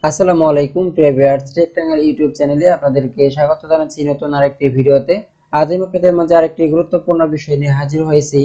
আসসালামু আলাইকুম প্রিয় ভিউয়ার্স, টেকটাঙ্গাইল ইউটিউব চ্যানেলে আপনাদেরকে স্বাগত জানাচ্ছি নতুন আরেকটি ভিডিওতে। আজ আমি আপনাদের মাঝে আরেকটি গুরুত্বপূর্ণ বিষয় নিয়ে হাজির হয়েছি।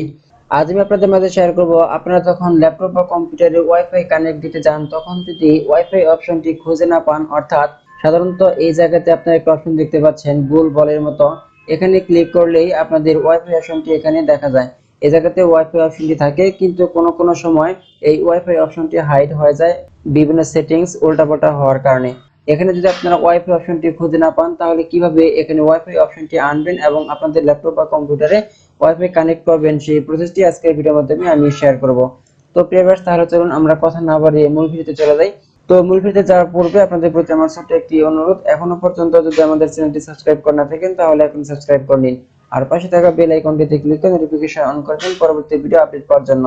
আজ আমি আপনাদের মাঝে শেয়ার করব, আপনারা যখন ল্যাপটপ বা কম্পিউটারে ওয়াইফাই কানেক্ট দিতে যান তখন যদি ওয়াইফাই অপশনটি খুঁজে না পান, অর্থাৎ সাধারণত এই জায়গাতে আপনারা একটা অপশন দেখতে পাচ্ছেন গোল বলের মতো। এখানে ক্লিক করলেই আপনাদের ওয়াইফাই অপশনটি এখানে দেখা যায়। এই জায়গাতে ওয়াইফাই অপশনটি থাকে, কিন্তু কোনো সময় এই ওয়াইফাই অপশনটি হাইড হয়ে যায় বিভিন্ন সেটিংস উল্টাপাল্টা হওয়ার কারণে। এখানে যদি আপনারা ওয়াইফাই অপশনটি খুঁজে না পান, তাহলে কিভাবে এখানে ওয়াইফাই অপশনটি আনবেন এবং আপনাদের ল্যাপটপ বা কম্পিউটারে ওয়াইফাই কানেক্ট করবেন সেই প্রসেসটি আজকের ভিডিওর মাধ্যমে আমি শেয়ার করব। তো প্রিভিয়াস, তাহলে চলুন আমরা কথা না বাড়িয়ে মূল ভিডিওতে চলে যাই। তো মূল ভিডিওতে যাওয়ার পূর্বে আপনাদের প্রতি আমার ছোট্ট একটি অনুরোধ, এখনো পর্যন্ত যদি আমাদের চ্যানেলটি সাবস্ক্রাইব করে না থাকেন তাহলে এখন সাবস্ক্রাইব করে নিন, আর পাশে থাকা বেল আইকনটিতে ক্লিক করে নোটিফিকেশন অন করে দিন পরবর্তী ভিডিও আপডেট পাওয়ার জন্য।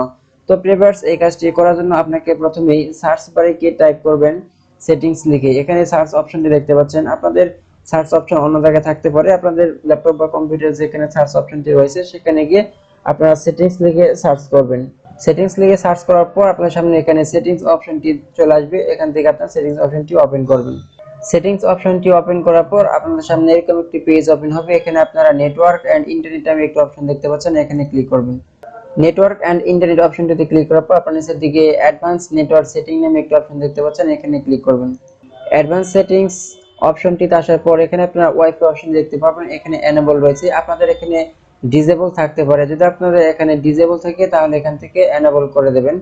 তো প্রিভিয়াস, এই কাজটি করার জন্য আপনাকে প্রথমেই সার্চ বারে গিয়ে টাইপ করবেন সেটিংস লিখে। এখানে সার্চ অপশনটি দেখতে পাচ্ছেন, আপনাদের সার্চ অপশন অন্য জায়গায় থাকতে পারে, আপনাদের ল্যাপটপ বা কম্পিউটার যেখানে সার্চ অপশনটি রয়েছে সেখানে গিয়ে আপনারা সেটিংস লিখে সার্চ করবেন। সেটিংস লিখে সার্চ করার পর আপনার সামনে এখানে সেটিংস অপশনটি চলে আসবে, এখান থেকে আপনার সেটিংস অপশনটি ওপেন করবেন। সেটিংস অপশনটি ওপেন করার পর আপনাদের সামনে এরকম একটি পেজ ওপেন হবে। এখানে আপনারা নেটওয়ার্ক এন্ড ইন্টারনেট নামে একটা অপশন দেখতে পাচ্ছেন, এখানে ক্লিক করবেন। নেটওয়ার্ক এন্ড ইন্টারনেট অপশনটিতে ক্লিক করার পর আপনার নিচের দিকে অ্যাডভান্স নেটওয়ার্ক সেটিং নামে একটা অপশন দেখতে পাচ্ছেন, এখানে ক্লিক করবেন। অ্যাডভান্স সেটিংস অপশনটিতে আসার পর এখানে আপনারা ওয়াইফাই অপশন দেখতে পাবেন, এখানে এনেবল রয়েছে। আপনাদের এখানে ডিসেবল থাকতে পারে, যদি আপনাদের এখানে ডিসেবল থাকে তাহলে এখান থেকে এনেবল করে দেবেন।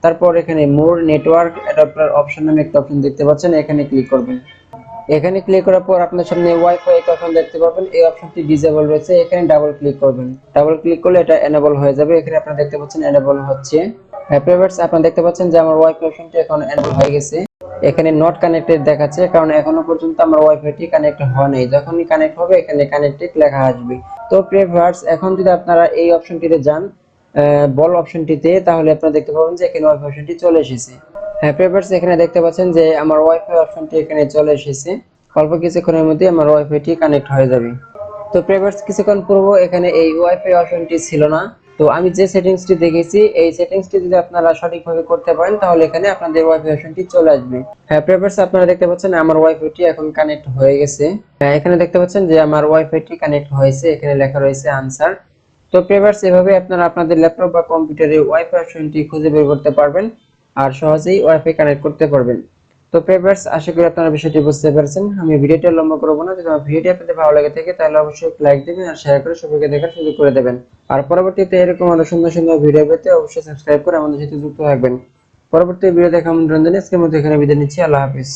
তারপর এখানে মোর নেটওয়ার্ক অ্যাডাপ্টার অপশন নামে একটা অপশন দেখতে পাচ্ছেন, এখানে ক্লিক করবেন। এখানে ক্লিক করার পর আপনার সামনে ওয়াইফাই একটা অপশন দেখতে পাবেন, এই অপশনটি ডিসেবল রয়েছে, এখানে ডাবল ক্লিক করবেন। ডাবল ক্লিক করলে এটা এনেবল হয়ে যাবে, এখানে আপনারা দেখতে পাচ্ছেন এনেবল হচ্ছে। প্রাইভেটস, আপনারা দেখতে পাচ্ছেন যে আমার ওয়াইফাই অপশনটি এখন এনেবল হয়ে গেছে। এখানে নট কানেক্টেড দেখাচ্ছে, কারণ এখনো পর্যন্ত আমার ওয়াইফাইটি কানেক্ট হয় নাই। যখনই কানেক্ট হবে এখানে কানেক্টেড লেখা আসবে। তো প্রাইভেটস, এখন যদি আপনারা এই অপশনটিতে যান বল অপশনটিতে, তাহলে আপনারা দেখতে পাবেন যে এখানে ওয়াইফাই অপশনটি চলে এসেছে। হ্যাঁ প্রিভিয়াস, এখানে দেখতে পাচ্ছেন যে আমার ওয়াইফাই অপশনটি এখানে চলে এসেছে। অল্প কিছুক্ষণের মধ্যে আমার ওয়াইফাইটি কানেক্ট হয়ে যাবে। তো প্রিভিয়াস কিছুক্ষণ পূর্বে এখানে এই ওয়াইফাই অপশনটি ছিল না। তো আমি যে সেটিংসটি দেখেছি এই সেটিংসটি যদি আপনারা সঠিকভাবে করতে পারেন তাহলে এখানে আপনাদের ওয়াইফাই অপশনটি চলে আসবে। হ্যাঁ প্রিভিয়াস, আপনারা দেখতে পাচ্ছেন আমার ওয়াইফাইটি এখন কানেক্ট হয়ে গেছে। হ্যাঁ, এখানে দেখতে পাচ্ছেন যে আমার ওয়াইফাইটি কানেক্ট হয়েছে, এখানে লেখা রয়েছে আনসার। তো প্রিভিয়াস, এভাবে আপনারা আপনাদের ল্যাপটপ বা কম্পিউটারে ওয়াইফাই অপশনটি খুঁজে বের করতে পারবেন আর সহজেই ওয়াইফাই কানেক্ট করতে পারবেন। তো ভিউয়ার্স, আশা করি আপনারা বিষয়টি বুঝতে পেরেছেন। আমি ভিডিওটা লম্বা করব না, যদি আমার ভিডিওটি আপনাদের ভালো লাগে থাকে তাহলে অবশ্যই লাইক দিবেন আর শেয়ার করে সবাইকে দেখার সুযোগ করে দেবেন। আর পরবর্তীতে এরকম আরো সুন্দর সুন্দর ভিডিও পেতে অবশ্যই সাবস্ক্রাইব করে আমাদের সাথে যুক্ত থাকবেন। পরবর্তী ভিডিও দেখা আমন্ত্রণ জানিয়ে আজকের মতো এখানে বিদায় নিচ্ছি। আল্লাহ হাফেজ।